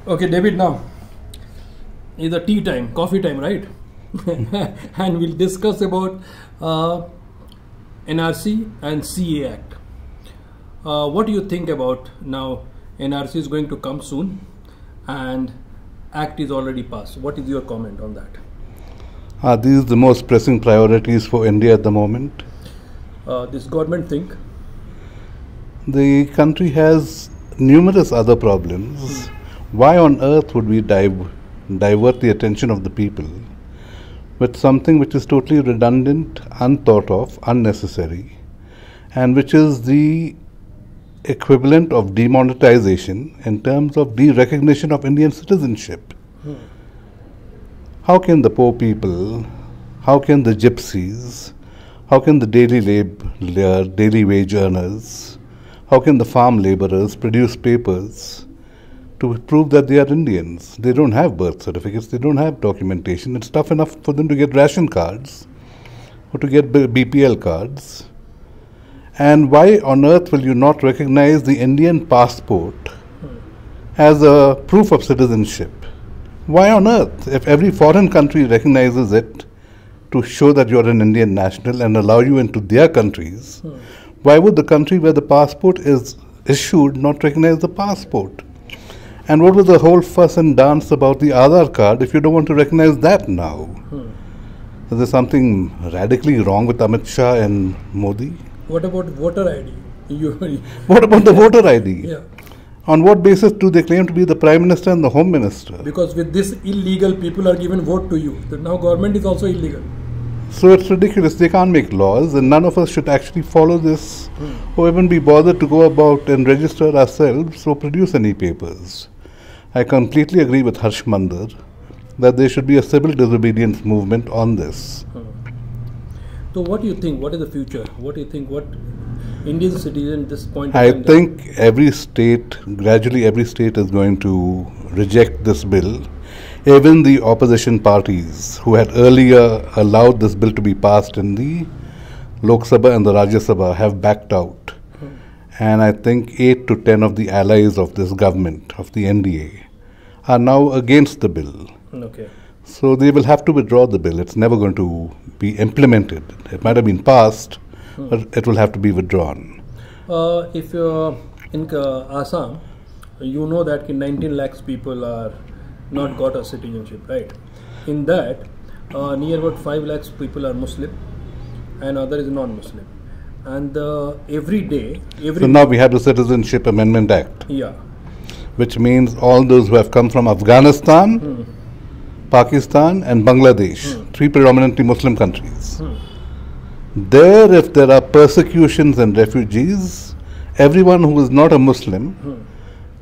Okay, David, now is the tea time, coffee time, right? And we'll discuss about NRC and CAA Act. What do you think about now? NRC is going to come soon and Act is already passed. What is your comment on that? These are the most pressing priorities for India at the moment. This government think? The country has numerous other problems. Why on earth would we divert the attention of the people with something which is totally redundant, unthought of, unnecessary, and which is the equivalent of demonetization in terms of de-recognition of Indian citizenship? How can the poor people, how can the gypsies, how can the daily wage earners, how can the farm laborers produce papers to prove that they are Indians? They don't have birth certificates, they don't have documentation. It's tough enough for them to get ration cards or to get BPL cards. And why on earth will you not recognize the Indian passport as a proof of citizenship? Why on earth, if every foreign country recognizes it to show that you're an Indian national and allow you into their countries, why would the country where the passport is issued not recognize the passport? And what was the whole fuss and dance about the Aadhaar card if you don't want to recognize that now? Is there something radically wrong with Amit Shah and Modi? What about voter ID? What about the voter ID? Yeah. On what basis do they claim to be the Prime Minister and the Home Minister? Because with this illegal, people are given vote to you. So now government is also illegal. So it's ridiculous. They can't make laws, and none of us should actually follow this or even be bothered to go about and register ourselves or produce any papers. I completely agree with Harsh Mandar that there should be a civil disobedience movement on this. So what do you think? What is the future? What do you think? What Indian citizen at this point? I think gradually every state is going to reject this bill. Even the opposition parties who had earlier allowed this bill to be passed in the Lok Sabha and the Rajya Sabha have backed out. And I think 8 to 10 of the allies of this government, of the NDA, are now against the bill. Okay. So they will have to withdraw the bill. It's never going to be implemented. It might have been passed, but it will have to be withdrawn. If in Assam, you know that 19 lakhs people are not got a citizenship, right? In that, near about 5 lakhs people are Muslim and other is non-Muslim. And every day... So now we have the Citizenship Amendment Act. Yeah. Which means all those who have come from Afghanistan, Pakistan and Bangladesh, 3 predominantly Muslim countries. There, if there are persecutions and refugees, everyone who is not a Muslim,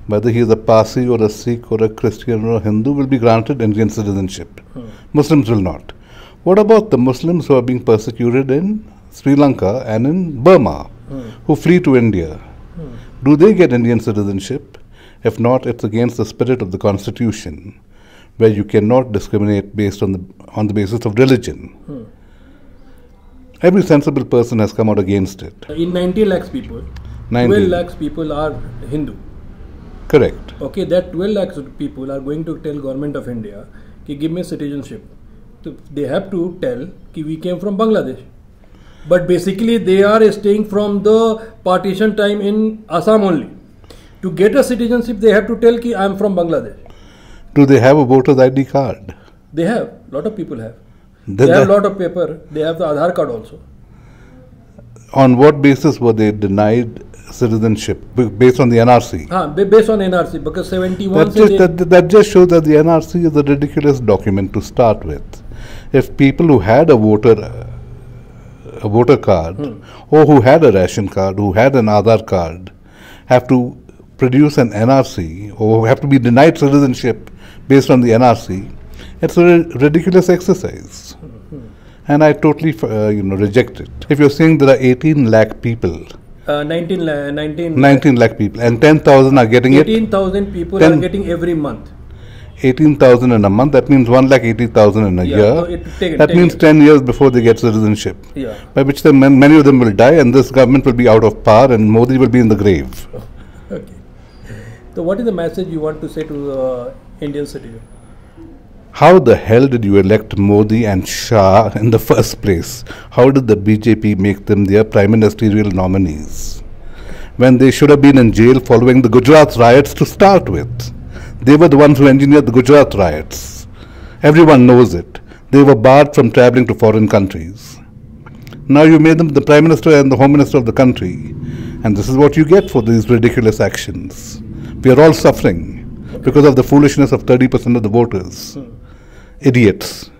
whether he is a Parsi or a Sikh or a Christian or a Hindu, will be granted Indian citizenship. Muslims will not. What about the Muslims who are being persecuted in Sri Lanka and in Burma, who flee to India? Do they get Indian citizenship? If not, it's against the spirit of the Constitution, where you cannot discriminate based on the basis of religion. Every sensible person has come out against it. In 90 lakhs people, 12 lakhs people are Hindu. Correct. Okay, that 12 lakhs people are going to tell government of India, ki give me citizenship. So they have to tell ki we came from Bangladesh. But basically they are staying from the partition time in Assam only. To get a citizenship, they have to tell ki I am from Bangladesh. Do they have a voter's ID card? They have. A lot of people have. They have a lot of paper. They have the Aadhaar card also. On what basis were they denied citizenship? Based on the NRC? Based on NRC, because 71... That just shows that the NRC is a ridiculous document to start with. If people who had a voter card or who had a ration card, who had an Aadhaar card, have to produce an NRC or have to be denied citizenship based on the NRC, it's a ridiculous exercise. And I totally reject it. If you're saying there are 18 lakh people, 19 lakh people, and 10,000 are getting 18,000 people are getting every month. 18,000 in a month, that means 1,80,000 in a year. That means 10 years before they get citizenship. Yeah. By which time many of them will die and this government will be out of power and Modi will be in the grave. Okay. So what is the message you want to say to the Indian citizen? How the hell did you elect Modi and Shah in the first place? How did the BJP make them their prime ministerial nominees when they should have been in jail following the Gujarat riots to start with? They were the ones who engineered the Gujarat riots. Everyone knows it. They were barred from traveling to foreign countries. Now you made them the prime minister and the home minister of the country, and this is what you get for these ridiculous actions. We are all suffering because of the foolishness of 30% of the voters. Idiots.